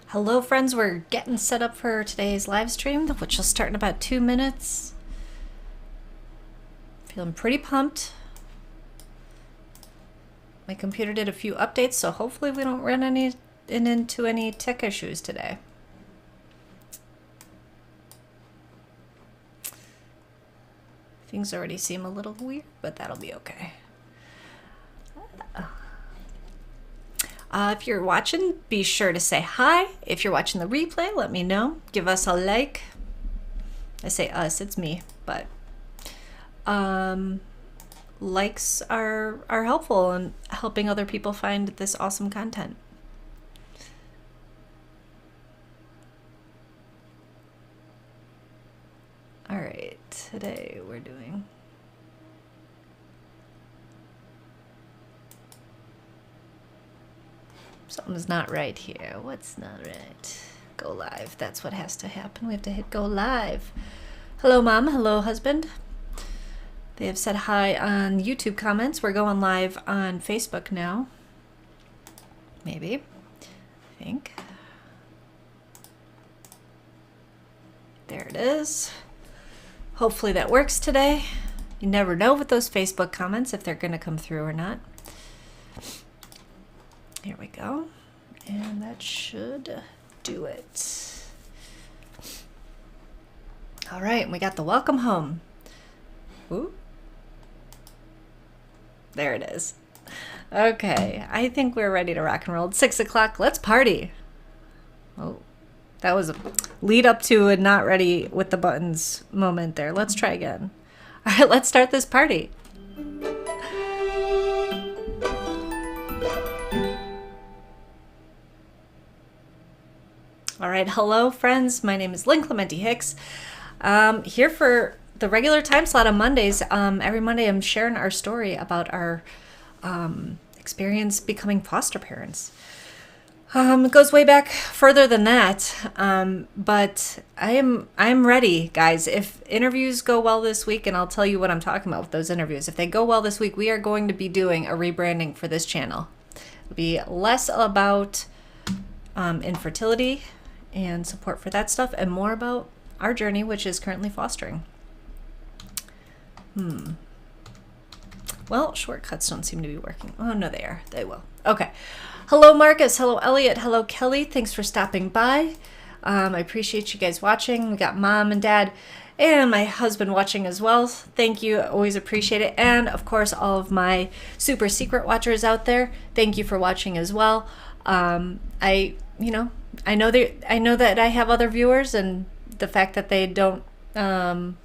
Hello friends, we're getting set up for today's live stream, which will start in about 2 minutes. Feeling pretty pumped. My computer did a few updates, so hopefully we don't run into any tech issues today. Things already seem a little weird, but that'll be okay. If you're watching, be sure to say hi. If you're watching the replay, let me know. Give us a like. I say us, it's me, but likes are helpful in helping other people find this awesome content. All right, today we're doing something's not right here. What's not right? Go live. That's what has to happen. We have to hit go live. Hello, Mom. Hello, husband. They have said hi on YouTube comments. We're going live on Facebook now. Maybe. I think. There it is. Hopefully that works today. You never know with those Facebook comments if they're going to come through or not. Here we go. And that should do it. All right, we got the welcome home. Ooh. There it is. Okay, I think we're ready to rock and roll. It's 6 o'clock. Let's party. Oh, that was a lead up to a not ready with the buttons moment there. Let's try again. All right, let's start this party. All right, hello friends. My name is Lynn CLEMENTI-HICKS. Here for the regular time slot on Mondays. Every Monday I'm sharing our story about our experience becoming foster parents. It goes way back further than that, but I'm ready, guys. If interviews go well this week, and I'll tell you what I'm talking about with those interviews. If they go well this week, we are going to be doing a rebranding for this channel. It'll be less about infertility and support for that stuff, and more about our journey, which is currently fostering. Well, shortcuts don't seem to be working. Oh, no, they are. They will. Okay. Hello, Marcus. Hello, Elliot. Hello, Kelly. Thanks for stopping by. I appreciate you guys watching. We got Mom and Dad and my husband watching as well. Thank you. Always appreciate it. And, of course, all of my super secret watchers out there. Thank you for watching as well. I know that I have other viewers, and the fact that they don't comment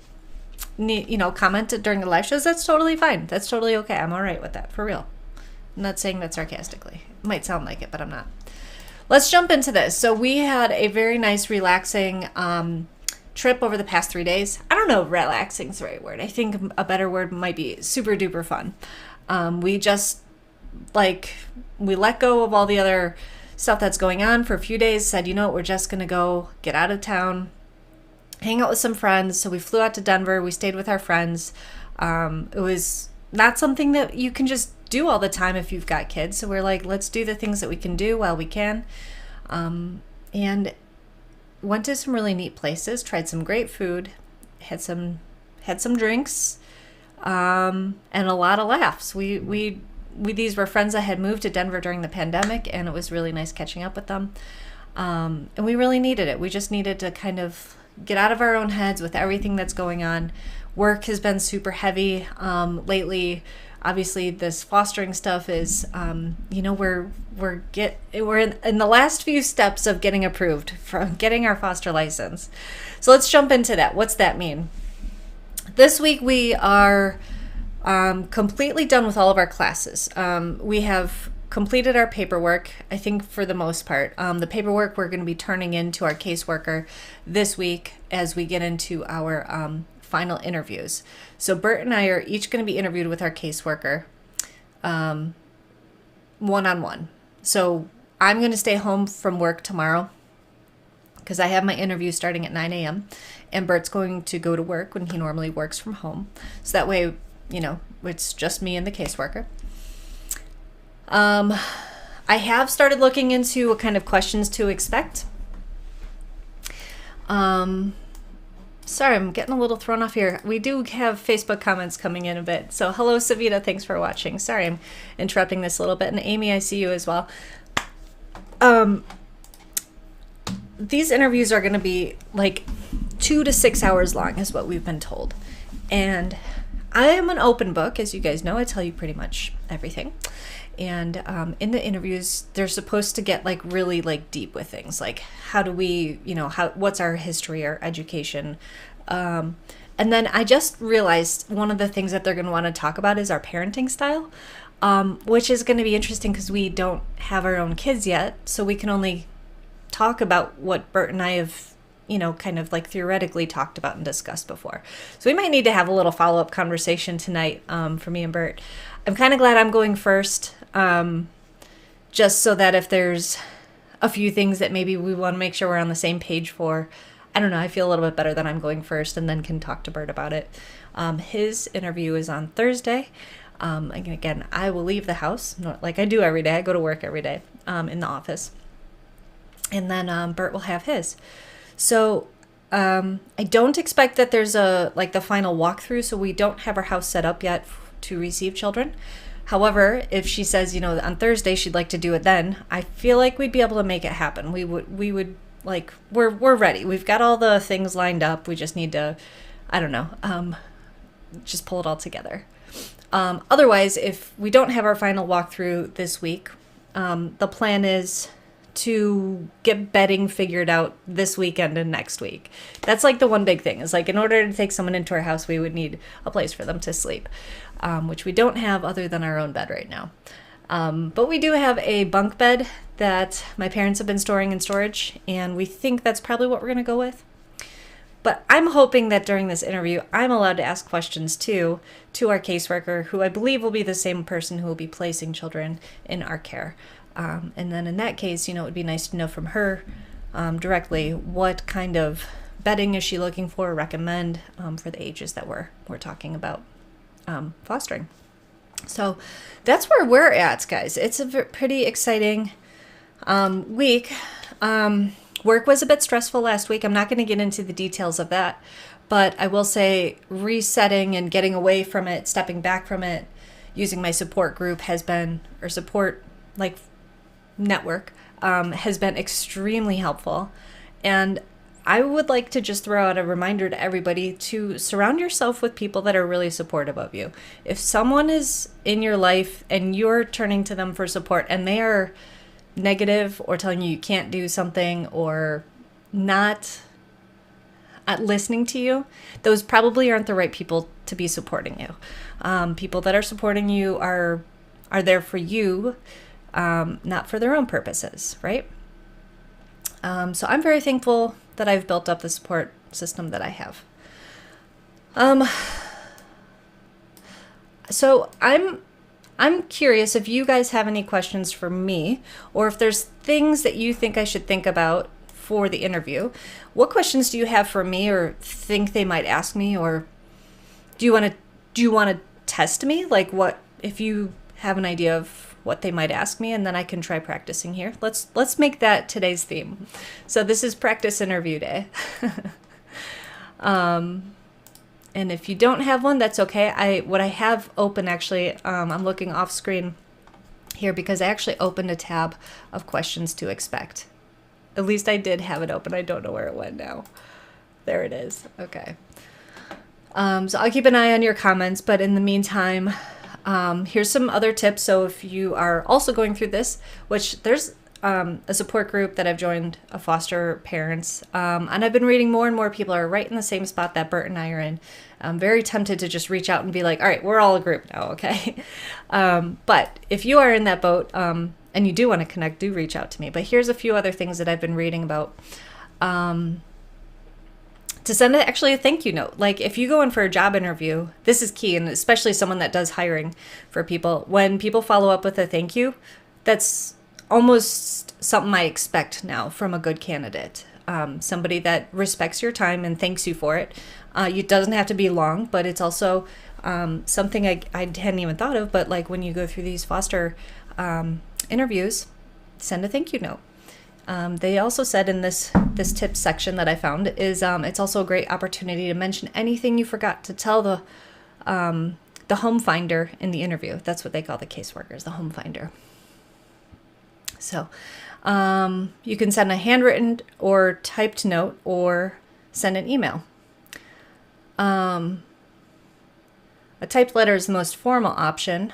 during the live shows, that's totally fine. That's totally okay. I'm all right with that, for real. I'm not saying that sarcastically. It might sound like it, but I'm not. Let's jump into this. So we had a very nice, relaxing trip over the past 3 days. I don't know if relaxing is the right word. I think a better word might be super duper fun. We just, we let go of all the other stuff that's going on for a few days, said, you know what, we're just going to go get out of town, hang out with some friends. So we flew out to Denver. We stayed with our friends. It was not something that you can just do all the time if you've got kids. So we're like, let's do the things that we can do while we can. And went to some really neat places, tried some great food, had some drinks, and a lot of laughs. These were friends that had moved to Denver during the pandemic, and it was really nice catching up with them. And we really needed it. We just needed to kind of get out of our own heads with everything that's going on. Work has been super heavy lately. Obviously, this fostering stuff is, we're in the last few steps of getting approved from getting our foster license. So let's jump into that. What's that mean? This week we are completely done with all of our classes. We have completed our paperwork, I think, for the most part. The paperwork we're going to be turning into our caseworker this week as we get into our final interviews. So Bert and I are each going to be interviewed with our caseworker one-on-one. So I'm going to stay home from work tomorrow because I have my interview starting at 9 a.m. and Bert's going to go to work when he normally works from home. So that way, it's just me and the caseworker. I have started looking into what kind of questions to expect Sorry, I'm getting a little thrown off here. We do have Facebook comments coming in a bit. So hello, Savita. Thanks for watching. Sorry, I'm interrupting this a little bit. And Amy, I see you as well. These interviews are going to be like 2 to 6 hours long is what we've been told. And I am an open book. As you guys know, I tell you pretty much everything. And in the interviews, they're supposed to get like really like deep with things like how do we, what's our history, our education. And then I just realized one of the things that they're going to want to talk about is our parenting style, which is going to be interesting because we don't have our own kids yet. So we can only talk about what Bert and I have, kind of like theoretically talked about and discussed before. So we might need to have a little follow-up conversation tonight for me and Bert. I'm kind of glad I'm going first, just so that if there's a few things that maybe we want to make sure we're on the same page for, I don't know, I feel a little bit better that I'm going first and then can talk to Bert about it. His interview is on Thursday. Again, I will leave the house like I do every day. I go to work every day in the office. And then Bert will have his. So I don't expect that there's the final walkthrough, so we don't have our house set up yet to receive children. However, if she says, on Thursday she'd like to do it then, I feel like we'd be able to make it happen. We would we're ready. We've got all the things lined up. We just need to, I don't know, just pull it all together. Otherwise, if we don't have our final walkthrough this week, the plan is to get bedding figured out this weekend and next week. That's like the one big thing is like in order to take someone into our house, we would need a place for them to sleep, which we don't have other than our own bed right now. But we do have a bunk bed that my parents have been storing in storage, and we think that's probably what we're going to go with. But I'm hoping that during this interview, I'm allowed to ask questions too to our caseworker, who I believe will be the same person who will be placing children in our care. And then in that case, it would be nice to know from her directly what kind of bedding is she looking for, recommend for the ages that we're talking about fostering. So that's where we're at, guys. It's a pretty exciting week. Work was a bit stressful last week. I'm not going to get into the details of that, but I will say resetting and getting away from it, stepping back from it, using my support group network has been extremely helpful. And I would like to just throw out a reminder to everybody to surround yourself with people that are really supportive of you. If someone is in your life and you're turning to them for support and they are negative or telling you can't do something or not listening to you, those probably aren't the right people to be supporting you. People that are supporting you are there for you, not for their own purposes, right? So I'm very thankful that I've built up the support system that I have. So I'm curious if you guys have any questions for me, or if there's things that you think I should think about for the interview. What questions do you have for me, or think they might ask me, or do you want to test me? Like, what if you have an idea of what they might ask me, and then I can try practicing here. Let's make that today's theme. So this is practice interview day. And if you don't have one, that's okay. What I have open actually, I'm looking off screen here because I actually opened a tab of questions to expect. At least I did have it open. I don't know where it went now. There it is. Okay. So I'll keep an eye on your comments, but in the meantime, here's some other tips. So if you are also going through this, which there's a support group that I've joined of foster parents, and I've been reading more and more people are right in the same spot that Bert and I are in. I'm very tempted to just reach out and be like, all right, we're all a group now, okay? But if you are in that boat and you do want to connect, do reach out to me. But here's a few other things that I've been reading about. To send actually a thank you note. Like if you go in for a job interview, this is key, and especially someone that does hiring for people, when people follow up with a thank you, that's almost something I expect now from a good candidate. Somebody that respects your time and thanks you for it. It doesn't have to be long, but it's also something I hadn't even thought of, but like when you go through these foster interviews, send a thank you note. They also said in this tips section that I found is it's also a great opportunity to mention anything you forgot to tell the home finder in the interview. That's what they call the caseworkers, the home finder. So you can send a handwritten or typed note or send an email. A typed letter is the most formal option.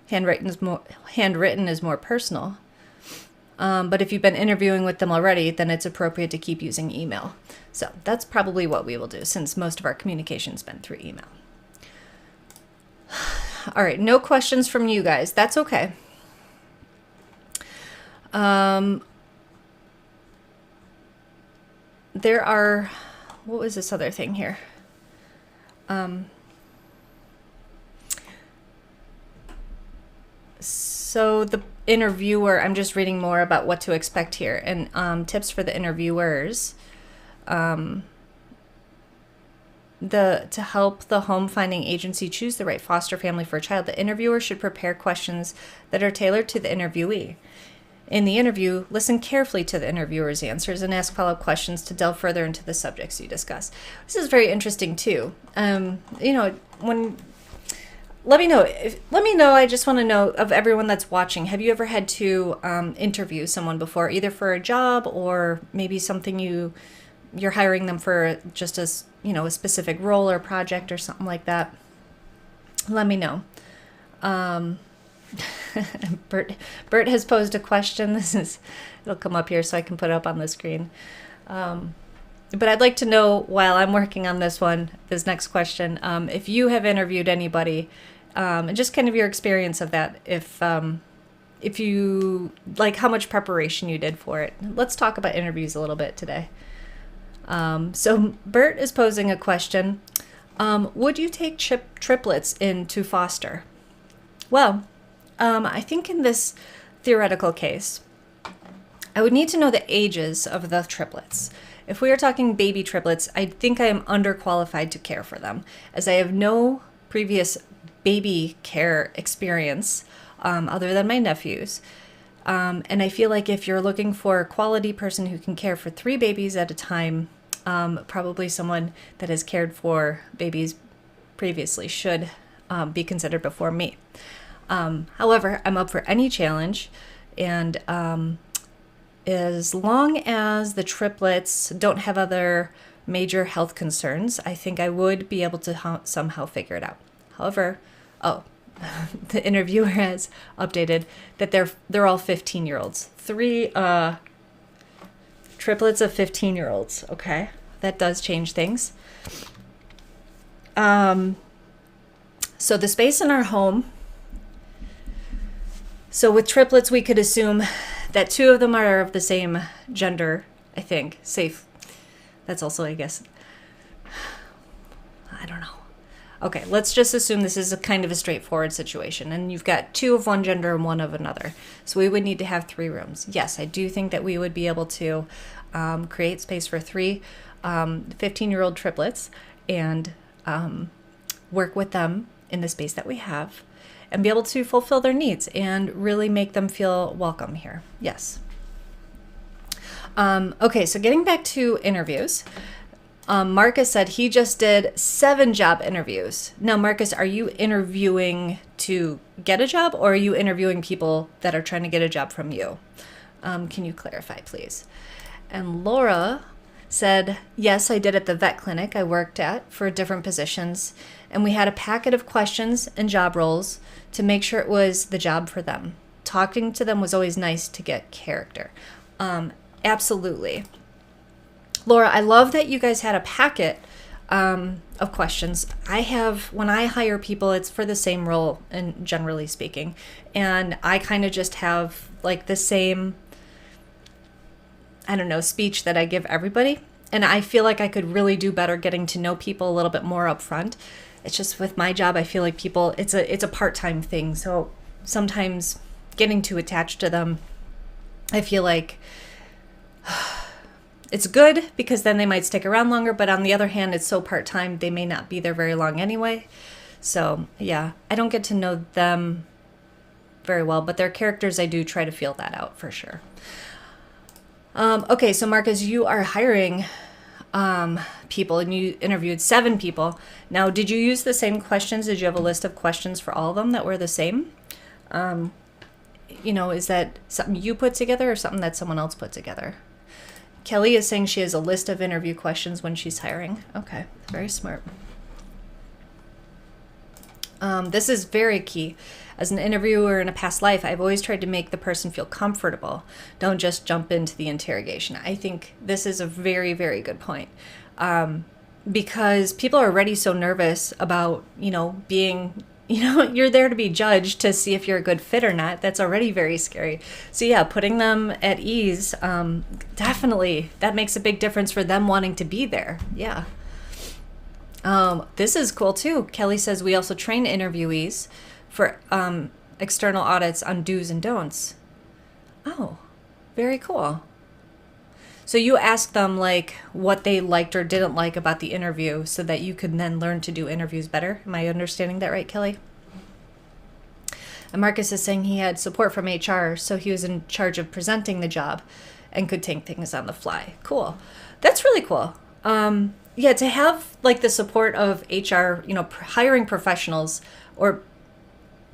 Handwritten is more personal. But if you've been interviewing with them already, then it's appropriate to keep using email. So that's probably what we will do, since most of our communication's been through email. All right, no questions from you guys. That's okay. There are, what was this other thing here? So the interviewer, I'm just reading more about what to expect here, and tips for the interviewers. To help the home finding agency choose the right foster family for a child, the interviewer should prepare questions that are tailored to the interviewee. In the interview, listen carefully to the interviewer's answers and ask follow-up questions to delve further into the subjects you discuss. This is very interesting too. Let me know. I just want to know, of everyone that's watching, have you ever had to interview someone before, either for a job or maybe something you're hiring them for, just as a specific role or project or something like that? Let me know. Bert has posed a question. It'll come up here so I can put it up on the screen. But I'd like to know, while I'm working on this next question, if you have interviewed anybody, and just kind of your experience of that, if you, like, how much preparation you did for it. Let's talk about interviews a little bit today. So Bert is posing a question. Would you take triplets into foster? Well, I think in this theoretical case, I would need to know the ages of the triplets. If we are talking baby triplets, I think I am underqualified to care for them, as I have no previous baby care experience other than my nephews. And I feel like if you're looking for a quality person who can care for 3 babies at a time, probably someone that has cared for babies previously should be considered before me. However, I'm up for any challenge, and as long as the triplets don't have other major health concerns, I think I would be able to somehow figure it out. However, the interviewer has updated that they're all 15-year-olds. 3 triplets of 15-year-olds. Okay, that does change things. So the space in our home. So with triplets, we could assume that 2 of them are of the same gender, I think. Safe. That's also, I guess, I don't know. Okay, let's just assume this is a kind of a straightforward situation, and you've got 2 of one gender and 1 of another. So we would need to have 3 rooms. Yes, I do think that we would be able to create space for 3 15-year-old triplets and work with them in the space that we have, and be able to fulfill their needs and really make them feel welcome here. Yes. Okay, so getting back to interviews, Marcus said he just did 7 job interviews. Now, Marcus, are you interviewing to get a job, or are you interviewing people that are trying to get a job from you? Can you clarify, please? And Laura said, yes, I did at the vet clinic I worked at for different positions, and we had a packet of questions and job roles to make sure it was the job for them. Talking to them was always nice to get character. Absolutely. Laura, I love that you guys had a packet of questions. When I hire people, it's for the same role, and generally speaking, and I kind of just have like the same, I don't know, speech that I give everybody. And I feel like I could really do better getting to know people a little bit more up front. It's just with my job, I feel like people, it's a part-time thing. So sometimes getting too attached to them, I feel like it's good because then they might stick around longer. But on the other hand, it's so part-time, they may not be there very long anyway. So yeah, I don't get to know them very well, but their characters, I do try to feel that out for sure. Okay, so Marcus, you are hiring people, and you interviewed 7 people. Now, did you use the same questions? Did you have a list of questions for all of them that were the same? Is that something you put together or something that someone else put together? Kelly is saying she has a list of interview questions when she's hiring. Okay, very smart. This is very key. As an interviewer in a past life, I've always tried to make the person feel comfortable. Don't just jump into the interrogation. I think this is a very, very good point. Because people are already so nervous about, being, you're there to be judged to see if you're a good fit or not. That's already very scary. So yeah, putting them at ease, definitely, that makes a big difference for them wanting to be there. Yeah. This is cool too. Kelly says we also train interviewees for external audits on do's and don'ts. Oh, very cool. So you ask them like what they liked or didn't like about the interview so that you could then learn to do interviews better. Am I understanding that right, Kelly? And Marcus is saying he had support from HR, so he was in charge of presenting the job and could take things on the fly. Cool. That's really cool. Yeah, to have like the support of HR, hiring professionals or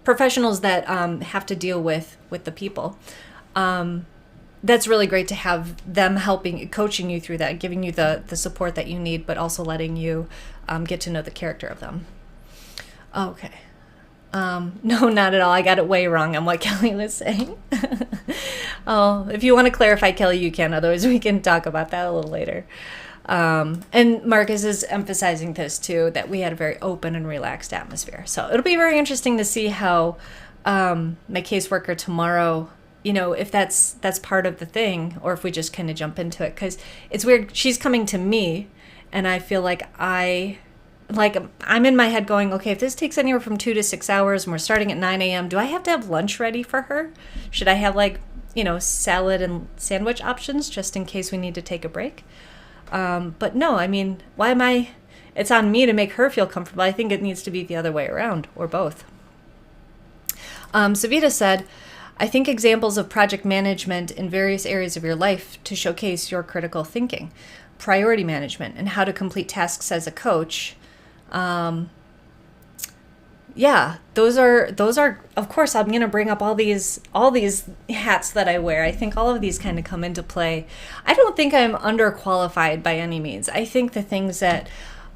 professionals that have to deal with the people. That's really great to have them coaching you through that, giving you the support that you need, but also letting you get to know the character of them. Okay. No, not at all. I got it way wrong on what Kelly was saying. Oh, if you want to clarify, Kelly, you can. Otherwise, we can talk about that a little later. And Marcus is emphasizing this too, that we had a very open and relaxed atmosphere. So it'll be very interesting to see how my caseworker tomorrow, if that's part of the thing, or if we just kind of jump into it. Because it's weird. She's coming to me, and I feel like I'm in my head going, okay, if this takes anywhere from 2 to 6 hours and we're starting at 9 a.m., do I have to have lunch ready for her? Should I have salad and sandwich options just in case we need to take a break? But no, why am I? It's on me to make her feel comfortable. I think it needs to be the other way around, or both. Savita said, I think examples of project management in various areas of your life to showcase your critical thinking, priority management, and how to complete tasks as a coach. Yeah, those are, of course, I'm going to bring up all these hats that I wear. I think all of these kind of come into play. I don't think I'm underqualified by any means. I think the things that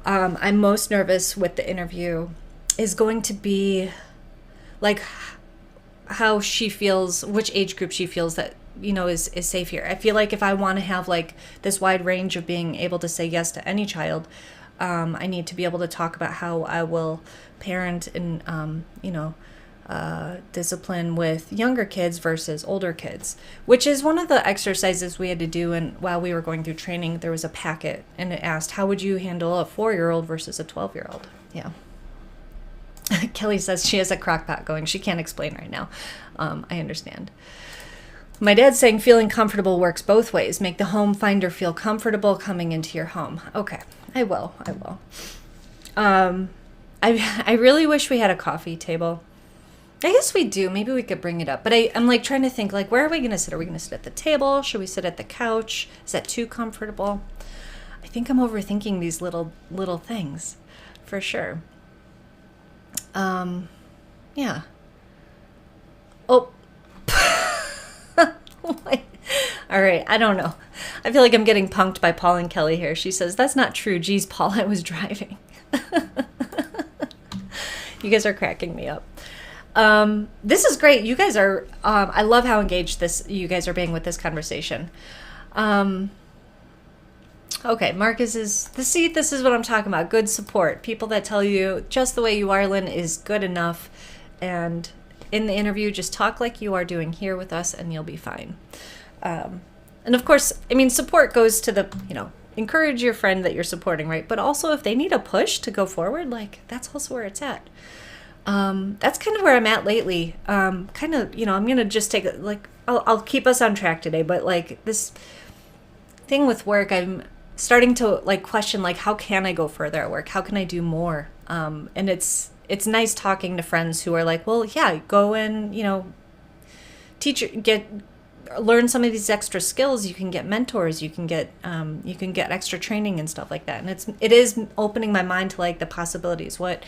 I'm most nervous with the interview is going to be like how she feels, which age group she feels that, is safe here. I feel like if I want to have like this wide range of being able to say yes to any child, I need to be able to talk about how I will parent and, discipline with younger kids versus older kids, which is one of the exercises we had to do. And while we were going through training, there was a packet and it asked, how would you handle a 4-year-old versus a 12-year-old? Yeah. Kelly says she has a crock pot going. She can't explain right now. I understand. My dad's saying feeling comfortable works both ways. Make the home finder feel comfortable coming into your home. Okay, I will. I really wish we had a coffee table. I guess we do. Maybe we could bring it up. But I'm like trying to think, like, where are we going to sit? Are we going to sit at the table? Should we sit at the couch? Is that too comfortable? I think I'm overthinking these little things for sure. Yeah. Oh. All right, I don't know. I feel like I'm getting punked by Paul and Kelly here. She says, that's not true. Geez, Paul, I was driving. You guys are cracking me up. This is great. You guys are, I love how engaged you guys are being with this conversation. Okay, Marcus this is what I'm talking about. Good support. People that tell you just the way you are, Lynn, is good enough. And in the interview, just talk like you are doing here with us and you'll be fine. And of course, support goes to encourage your friend that you're supporting, right? But also if they need a push to go forward, like that's also where it's at. That's kind of where I'm at lately. I'm going to just take I'll keep us on track today, but like this thing with work, I'm starting to question, how can I go further at work? How can I do more? And it's nice talking to friends who are like, well, yeah, go and, learn some of these extra skills. You can get mentors, you can get extra training and stuff like that. And it is opening my mind to like the possibilities. Where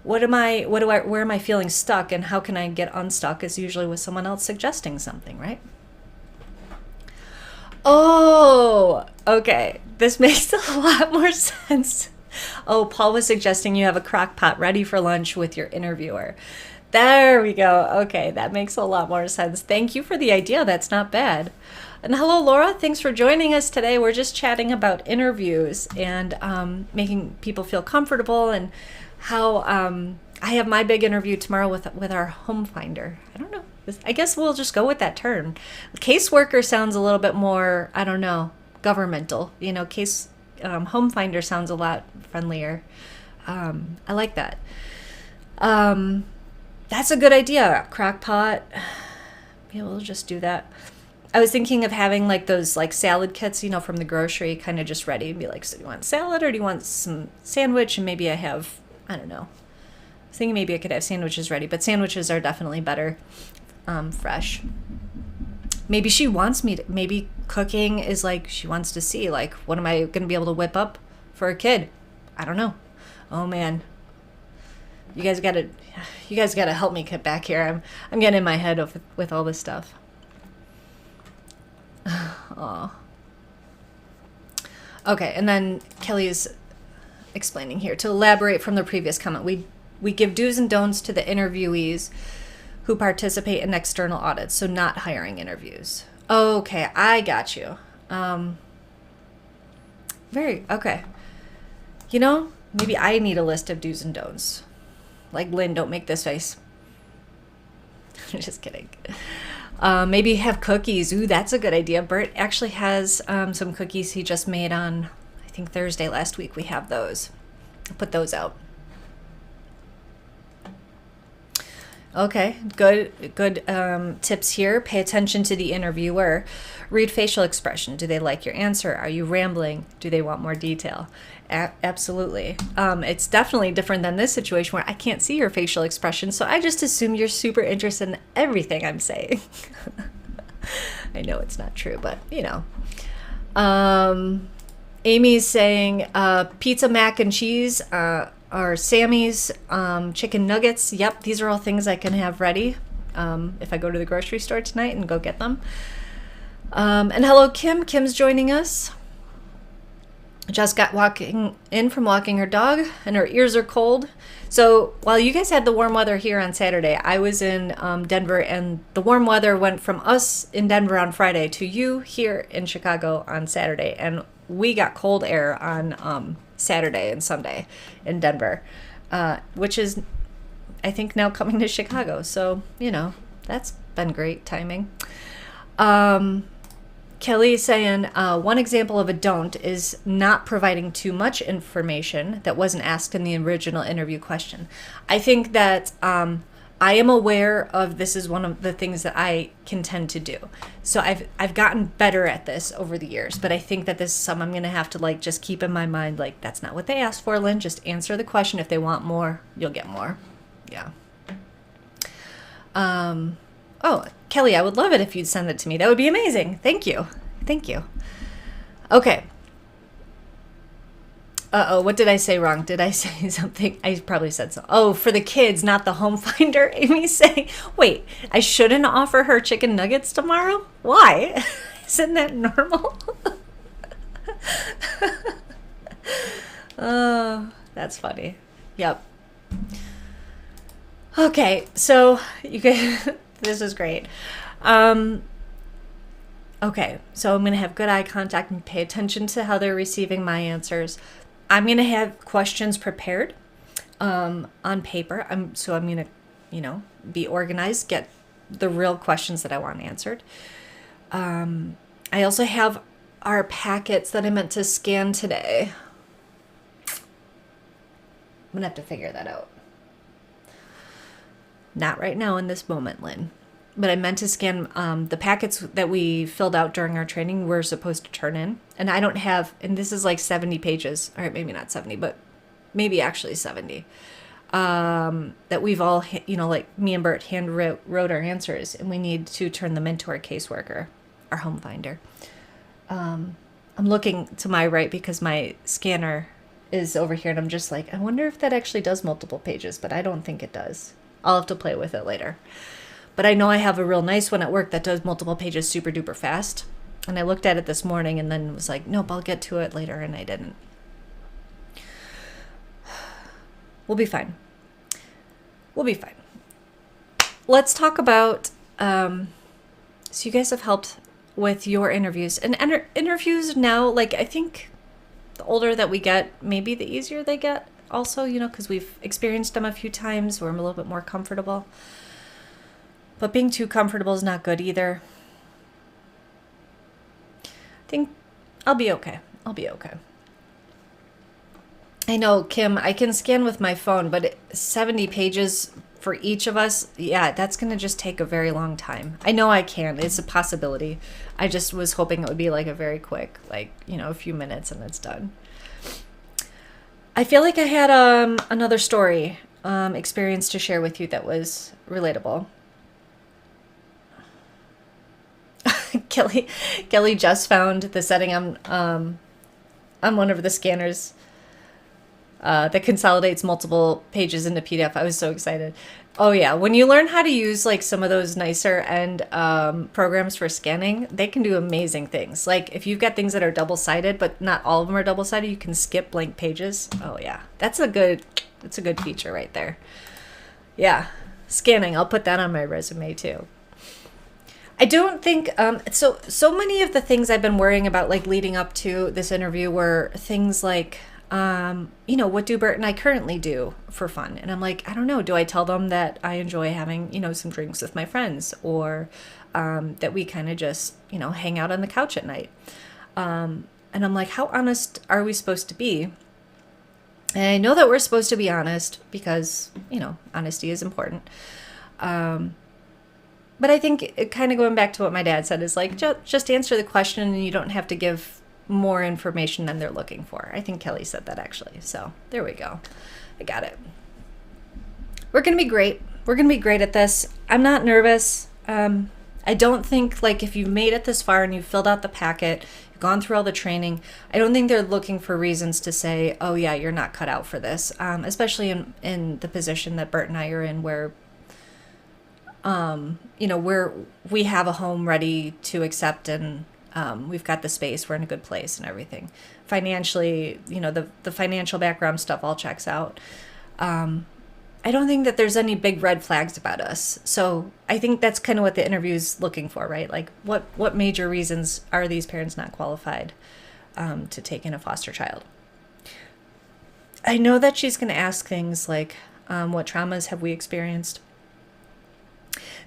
am I feeling stuck, and how can I get unstuck is usually with someone else suggesting something, right? Oh, okay. This makes a lot more sense. Oh, Paul was suggesting you have a crock pot ready for lunch with your interviewer. There we go. Okay, that makes a lot more sense. Thank you for the idea. That's not bad. And hello, Laura. Thanks for joining us today. We're just chatting about interviews and making people feel comfortable, and how I have my big interview tomorrow with our home finder. I don't know. I guess we'll just go with that term. Caseworker sounds a little bit more, I don't know, governmental. Home finder sounds a lot friendlier. I like that. That's a good idea. Crock pot. Yeah, we'll just do that. I was thinking of having like those like salad kits, from the grocery, kind of just ready, and be like, so do you want salad or do you want some sandwich? And maybe I don't know. I was thinking maybe I could have sandwiches ready, but sandwiches are definitely better fresh. Maybe she wants me to, maybe cooking is like, she wants to see, like, what am I going to be able to whip up for a kid? I don't know. Oh man. You guys got to help me get back here. I'm getting in my head with all this stuff. Oh. Okay, and then Kelly is explaining here, to elaborate from the previous comment, we give do's and don'ts to the interviewees who participate in external audits, so not hiring interviews. Okay, I got you. Okay. Maybe I need a list of do's and don'ts. Like, Lynn, don't make this face. I'm just kidding. Maybe have cookies. Ooh, that's a good idea. Bert actually has some cookies he just made on, I think, Thursday last week. We have those. I'll put those out. Okay, good tips here. Pay attention to the interviewer. Read facial expression. Do they like your answer? Are you rambling? Do they want more detail? Absolutely. It's definitely different than this situation where I can't see your facial expression, so I just assume you're super interested in everything I'm saying. I know it's not true, but Amy's saying pizza, mac and cheese, or Sammy's chicken nuggets. Yep, these are all things I can have ready if I go to the grocery store tonight and go get them. And hello, Kim. Kim's joining us. Just got walking in from walking her dog, and her ears are cold. So while you guys had the warm weather here on Saturday, I was in Denver, and the warm weather went from us in Denver on Friday to you here in Chicago on Saturday, and we got cold air on Saturday and Sunday in Denver, which is, I think, now coming to Chicago. So, that's been great timing. Kelly is saying one example of a don't is not providing too much information that wasn't asked in the original interview question. I think that I am aware of this is one of the things that I can tend to do. So I've gotten better at this over the years, but I think that this is something I'm going to have to just keep in my mind, that's not what they asked for, Lynn. Just answer the question. If they want more, you'll get more. Yeah. Oh, Kelly, I would love it if you'd send it to me. That would be amazing. Thank you. Okay. Uh-oh, what did I say wrong? Did I say something? I probably said so. Oh, for the kids, not the home finder. Amy's saying, wait, I shouldn't offer her chicken nuggets tomorrow? Why? Isn't that normal? Oh, that's funny. Yep. Okay, so you guys, this is great. Okay, so I'm going to have good eye contact and pay attention to how they're receiving my answers. I'm going to have questions prepared on paper. I'm going to, be organized, get the real questions that I want answered. I also have our packets that I meant to scan today. I'm going to have to figure that out. Not right now in this moment, Lynn. But I meant to scan the packets that we filled out during our training we're supposed to turn in. And I don't have, and this is like 70 pages. All right, maybe not 70, but maybe actually 70. that we've all, like me and Bert hand wrote our answers, and we need to turn them into our caseworker, our home finder. I'm looking to my right because my scanner is over here, and I'm just like, I wonder if that actually does multiple pages, but I don't think it does. I'll have to play with it later. But I know I have a real nice one at work that does multiple pages super duper fast. And I looked at it this morning and then was like, nope, I'll get to it later, and I didn't. We'll be fine. We'll be fine. Let's talk about, so you guys have helped with your interviews. And interviews now, like, I think the older that we get, maybe the easier they get also, because we've experienced them a few times. We're a little bit more comfortable. But being too comfortable is not good either. I think I'll be okay. I'll be okay. I know, Kim, I can scan with my phone, but 70 pages for each of us, yeah, that's going to just take a very long time. I know I can. It's a possibility. I just was hoping it would be like a very quick, like, a few minutes and it's done. I feel like I had another story experience to share with you that was relatable. Kelly just found the setting on one of the scanners that consolidates multiple pages into PDF. I was so excited. Oh yeah, when you learn how to use like some of those nicer end programs for scanning, they can do amazing things. Like if you've got things that are double-sided, but not all of them are double-sided, you can skip blank pages. Oh yeah, that's a good feature right there. Yeah, scanning. I'll put that on my resume too. I don't think, so many of the things I've been worrying about, like leading up to this interview, were things like, what do Bert and I currently do for fun? And I'm like, I don't know. Do I tell them that I enjoy having, some drinks with my friends, or that we kind of just, hang out on the couch at night? And I'm like, how honest are we supposed to be? And I know that we're supposed to be honest because, honesty is important. But I think it kind of going back to what my dad said is like, just answer the question and you don't have to give more information than they're looking for. I think Kelly said that actually. So there we go. I got it. We're going to be great. We're going to be great at this. I'm not nervous. I don't think like if you've made it this far and you've filled out the packet, you've gone through all the training, I don't think they're looking for reasons to say, oh yeah, you're not cut out for this. Especially in the position that Bert and I are in where we have a home ready to accept, and we've got the space, we're in a good place and everything. Financially, the financial background stuff all checks out. I don't think that there's any big red flags about us. So I think that's kind of what the interview's looking for, right? Like what major reasons are these parents not qualified to take in a foster child? I know that she's going to ask things like, what traumas have we experienced?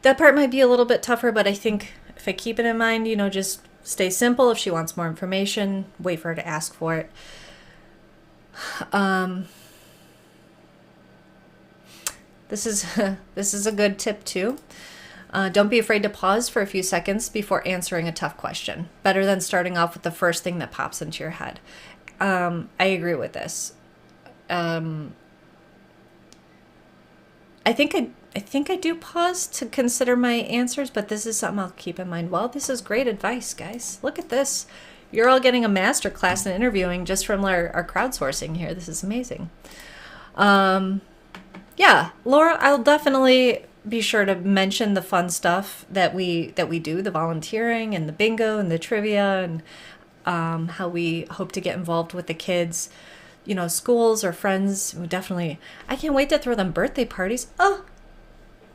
That part might be a little bit tougher, but I think if I keep it in mind, just stay simple. If she wants more information, wait for her to ask for it. This is a good tip too. Don't be afraid to pause for a few seconds before answering a tough question. Better than starting off with the first thing that pops into your head. I agree with this. I think I do pause to consider my answers, but this is something I'll keep in mind. Well, this is great advice, guys. Look at this. You're all getting a master class in interviewing just from our crowdsourcing here. This is amazing. Yeah, Laura, I'll definitely be sure to mention the fun stuff that we do, the volunteering and the bingo and the trivia, and how we hope to get involved with the kids. Schools or friends. I can't wait to throw them birthday parties. Oh,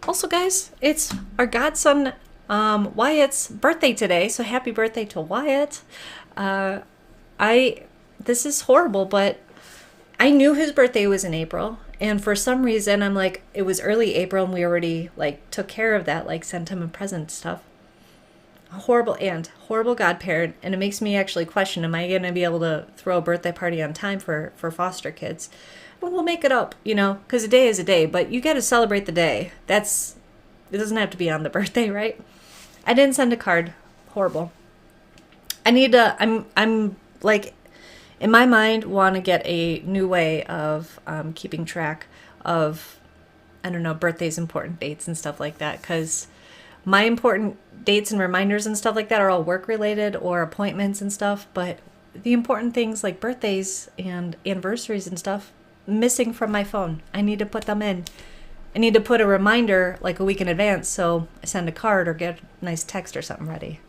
also, guys, it's our godson Wyatt's birthday today, so happy birthday to Wyatt. This is horrible, but I knew his birthday was in April, and for some reason I'm like, it was early April and we already like took care of that, like sent him a present stuff. A horrible aunt, horrible godparent, and it makes me actually question, am I going to be able to throw a birthday party on time for foster kids? But we'll make it up, because a day is a day, but you got to celebrate the day. It doesn't have to be on the birthday, right? I didn't send a card. Horrible. I'm like, in my mind, want to get a new way of keeping track of, I don't know, birthdays, important dates and stuff like that, because my important dates and reminders and stuff like that are all work related or appointments and stuff, but the important things like birthdays and anniversaries and stuff, missing from my phone. I need to put them in. I need to put a reminder like a week in advance, so I send a card or get a nice text or something ready.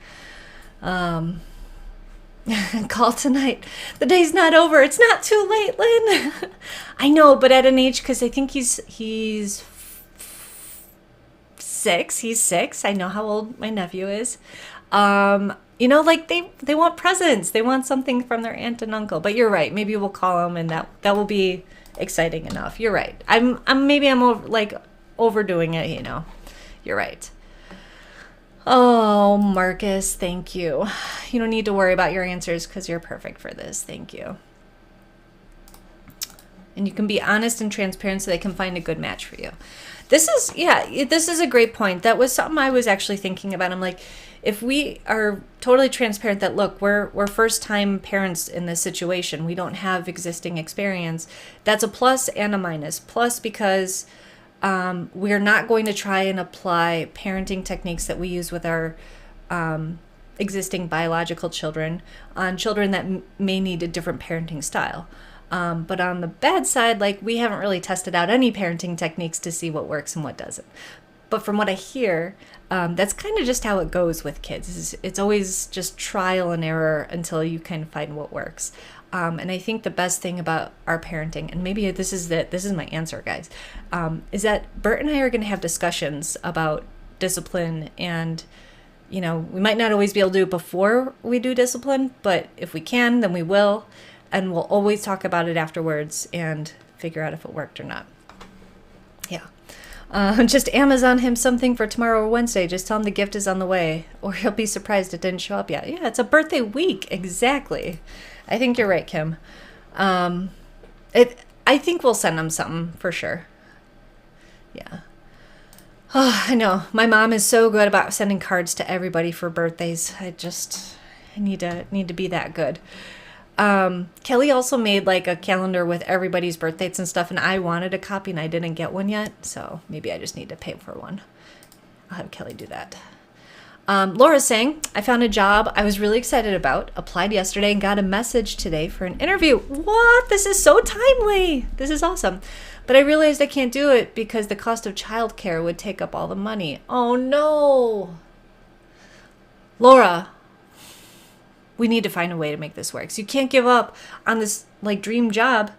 Call tonight. The day's not over. It's not too late, Lynn. I know, but at an age, because I think he's 6. He's 6. I know how old my nephew is. You know, like they want presents. They want something from their aunt and uncle. But you're right. Maybe we'll call them, and that will be exciting enough. You're right. I'm overdoing it. You know, you're right. Oh, Marcus, thank you. You don't need to worry about your answers because you're perfect for this. Thank you. And you can be honest and transparent so they can find a good match for you. This is a great point. That was something I was actually thinking about. I'm like, if we are totally transparent that, look, we're first-time parents in this situation. We don't have existing experience. That's a plus and a minus. Plus because we're not going to try and apply parenting techniques that we use with our existing biological children on children that may need a different parenting style. But on the bad side, like, we haven't really tested out any parenting techniques to see what works and what doesn't. But from what I hear, that's kind of just how it goes with kids. It's always just trial and error until you kind of find what works. And I think the best thing about our parenting, and maybe this is my answer, guys, is that Bert and I are going to have discussions about discipline, and, you know, we might not always be able to do it before we do discipline, but if we can, then we will, and we'll always talk about it afterwards and figure out if it worked or not. Yeah. Just Amazon him something for tomorrow or Wednesday. Just tell him the gift is on the way, or he'll be surprised it didn't show up yet. Yeah, it's a birthday week. Exactly. I think you're right, Kim. I think we'll send him something for sure. Yeah. Oh, I know. My mom is so good about sending cards to everybody for birthdays. I need to be that good. Kelly also made like a calendar with everybody's birthdays and stuff, and I wanted a copy and I didn't get one yet, so maybe I just need to pay for one. I'll have Kelly do that. Laura's saying, I found a job I was really excited about, applied yesterday, and got a message today for an interview. What? This is so timely. This is awesome. But I realized I can't do it because the cost of childcare would take up all the money. Oh, no. Laura, we need to find a way to make this work. So you can't give up on this, like, dream job.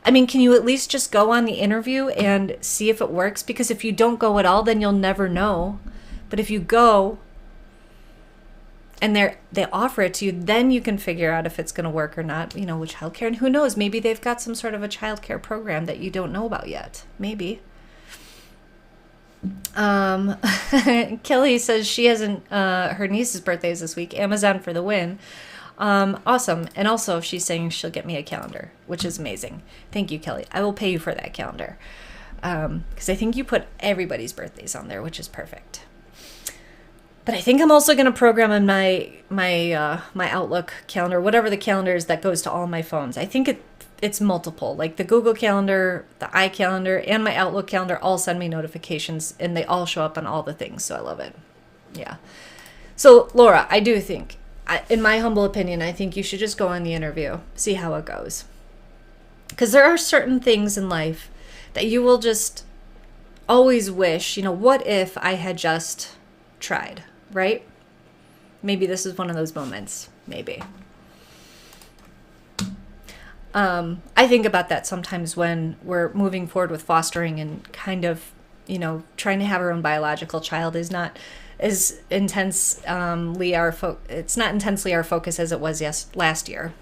I mean, can you at least just go on the interview and see if it works? Because if you don't go at all, then you'll never know. But if you go and they offer it to you, then you can figure out if it's going to work or not, you know, with childcare. And who knows, maybe they've got some sort of a childcare program that you don't know about yet. Maybe. Kelly says she hasn't, her niece's birthday is this week. Amazon for the win. Awesome. And also she's saying she'll get me a calendar, which is amazing. Thank you, Kelly. I will pay you for that calendar. Because I think you put everybody's birthdays on there, which is perfect. But I think I'm also going to program in my Outlook calendar, whatever the calendar is that goes to all my phones. I think it's multiple, like the Google Calendar, the iCalendar, and my Outlook calendar all send me notifications, and they all show up on all the things, so I love it. Yeah. So, Laura, I do think, in my humble opinion, I think you should just go on the interview, see how it goes. Because there are certain things in life that you will just always wish, you know, what if I had just tried, right? Maybe this is one of those moments. Maybe. I think about that sometimes when we're moving forward with fostering and kind of, you know, trying to have our own biological child is not as it's not intensely our focus as it was last year.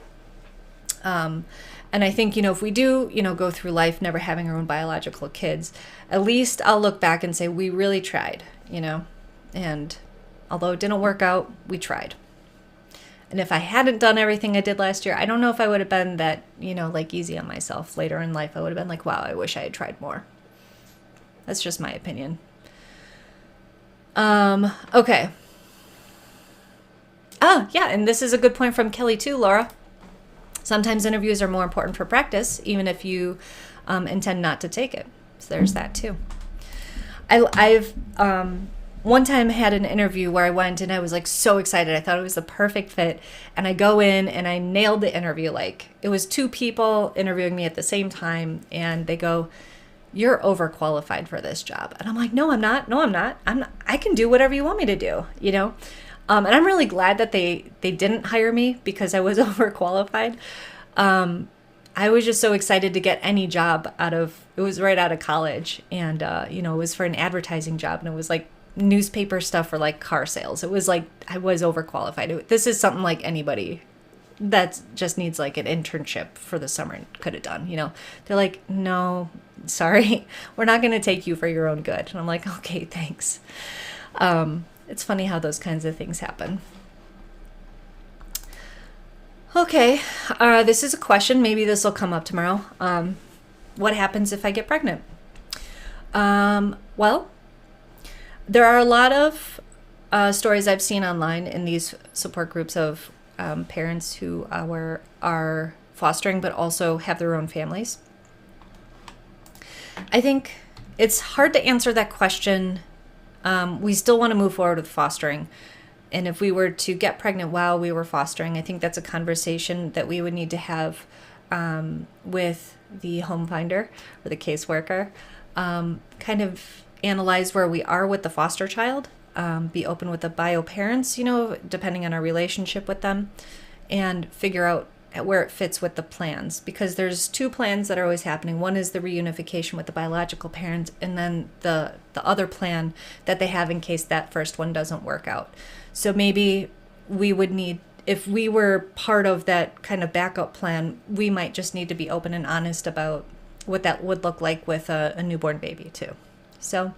And I think, you know, if we do, you know, go through life never having our own biological kids, at least I'll look back and say we really tried, you know, and although it didn't work out, we tried. And if I hadn't done everything I did last year, I don't know if I would have been that, you know, like easy on myself later in life. I would have been like, wow, I wish I had tried more. That's just my opinion. Okay. Oh, yeah, and this is a good point from Kelly too, Laura. Sometimes interviews are more important for practice, even if you intend not to take it. So there's that too. I've one time had an interview where I went and I was like so excited. I thought it was the perfect fit. And I go in and I nailed the interview. Like, it was 2 people interviewing me at the same time. And they go, "You're overqualified for this job." And I'm like, "No, I'm not. No, I'm not. I can do whatever you want me to do, you know?" And I'm really glad that they didn't hire me because I was overqualified. I was just so excited to get any job it was right out of college. And, it was for an advertising job. And it was like newspaper stuff for like car sales. It was like I was overqualified. This is something like anybody that just needs like an internship for the summer could have done, They're like, "No, sorry, we're not going to take you for your own good." And I'm like, "Okay, thanks." It's funny how those kinds of things happen. Okay, this is a question. Maybe this will come up tomorrow. What happens if I get pregnant? Well, there are a lot of stories I've seen online in these support groups of parents who are fostering but also have their own families. I think it's hard to answer that question. We still want to move forward with fostering. And if we were to get pregnant while we were fostering, I think that's a conversation that we would need to have with the home finder or the caseworker. Kind of analyze where we are with the foster child, be open with the bio parents, depending on our relationship with them, and figure out where it fits with the plans. Because there's 2 plans that are always happening. One is the reunification with the biological parent, and then the other plan that they have in case that first one doesn't work out. So maybe we would need, if we were part of that kind of backup plan, we might just need to be open and honest about what that would look like with a newborn baby too. So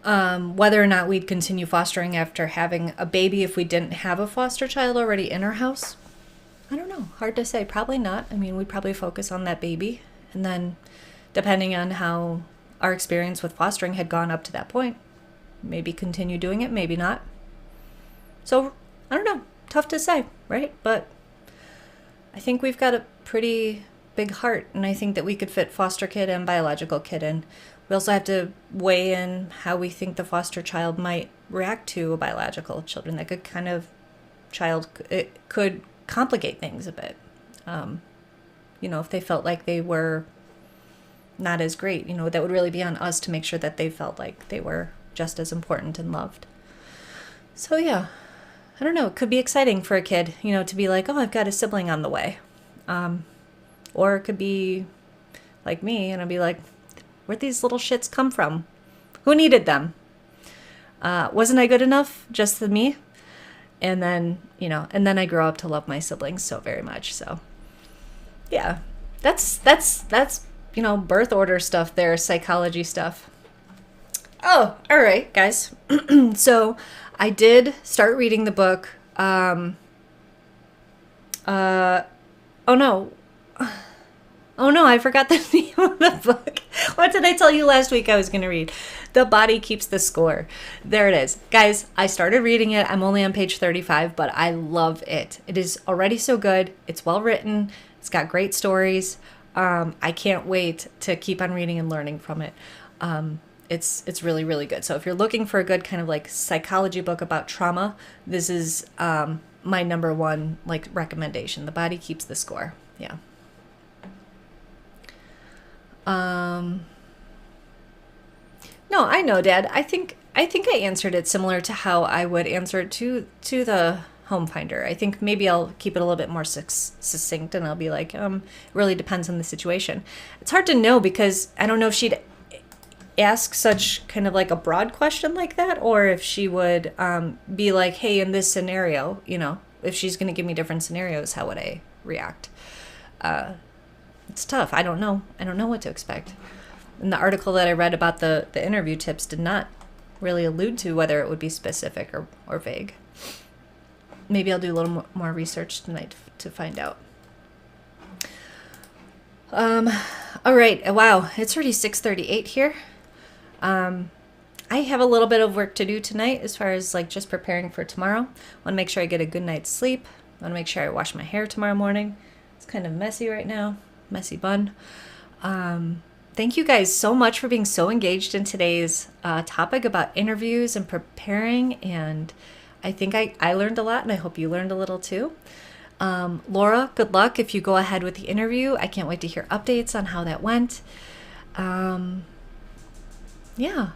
whether or not we'd continue fostering after having a baby if we didn't have a foster child already in our house, I don't know. Hard to say. Probably not. I mean, we'd probably focus on that baby. And then depending on how our experience with fostering had gone up to that point, maybe continue doing it, maybe not. So, I don't know. Tough to say, right? But I think we've got a pretty big heart, and I think that we could fit foster kid and biological kid in. We also have to weigh in how we think the foster child might react to a biological children. That could kind of it could complicate things a bit. If they felt like they were not as great, that would really be on us to make sure that they felt like they were just as important and loved. So yeah, I don't know. It could be exciting for a kid, to be like, "Oh, I've got a sibling on the way." Or it could be like me, and I'd be like, "Where'd these little shits come from? Who needed them? Wasn't I good enough? Just the me?" And then, and then I grow up to love my siblings so very much. So yeah, that's birth order stuff there, psychology stuff. Oh, all right, guys. So I did start reading the book. Oh no, I forgot the name of the book. What did I tell you last week I was going to read? The Body Keeps the Score. There it is. Guys, I started reading it. I'm only on page 35, but I love it. It is already so good. It's well written. It's got great stories. I can't wait to keep on reading and learning from it. It's really, really good. So if you're looking for a good kind of like psychology book about trauma, this is my number one recommendation. The Body Keeps the Score. Yeah. No, I know, Dad. I think I answered it similar to how I would answer it to the home finder. I think maybe I'll keep it a little bit more succinct, and I'll be like, it really depends on the situation. It's hard to know because I don't know if she'd ask such kind of like a broad question like that, or if she would be like, "Hey, in this scenario, if she's going to give me different scenarios, how would I react?" It's tough. I don't know. I don't know what to expect. And the article that I read about the interview tips did not really allude to whether it would be specific or vague. Maybe I'll do a little more research tonight to find out. All right. Wow. It's already 6:38 here. I have a little bit of work to do tonight as far as just preparing for tomorrow. I want to make sure I get a good night's sleep. I want to make sure I wash my hair tomorrow morning. It's kind of messy right now. Messy bun. thank you guys so much for being so engaged in today's topic about interviews and preparing. And I think I learned a lot, and I hope you learned a little too. Laura, good luck if you go ahead with the interview. I can't wait to hear updates on how that went. Yeah,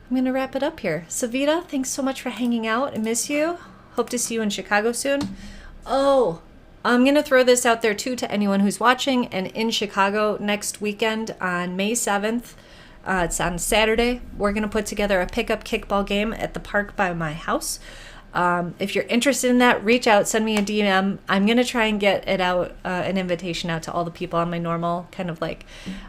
I'm going to wrap it up here. Savita, thanks so much for hanging out. I miss you. Hope to see you in Chicago soon. Oh, I'm going to throw this out there too to anyone who's watching and in Chicago next weekend on May 7th. It's on Saturday. We're going to put together a pickup kickball game at the park by my house. If you're interested in that, reach out, send me a DM. I'm going to try and get it out, an invitation out to all the people on my normal kind of like,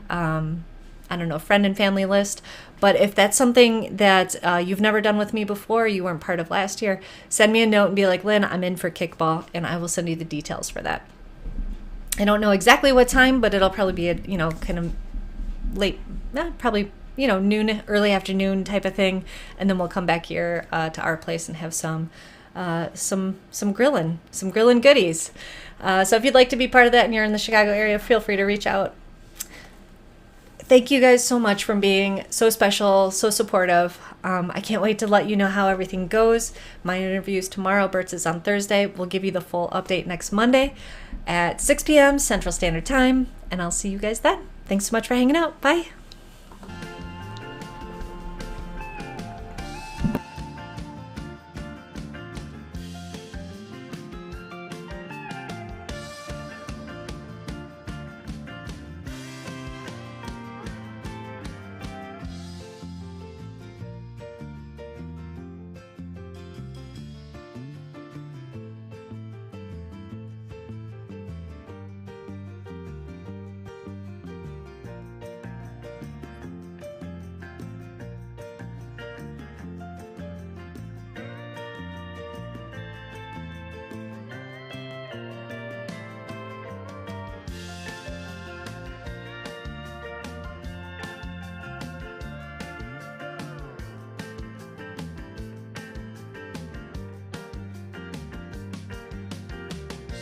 I don't know, friend and family list. But if that's something that you've never done with me before, you weren't part of last year, send me a note and be like, Lynn, I'm in for kickball, and I will send you the details for that. I don't know exactly what time, but it'll probably be kind of late, probably, noon, early afternoon type of thing. And then we'll come back here to our place and have some grilling goodies. So if you'd like to be part of that and you're in the Chicago area, feel free to reach out. Thank you guys so much for being so special, so supportive. I can't wait to let you know how everything goes. My interview is tomorrow. Bert's is on Thursday. We'll give you the full update next Monday at 6 p.m. Central Standard Time, and I'll see you guys then. Thanks so much for hanging out. Bye.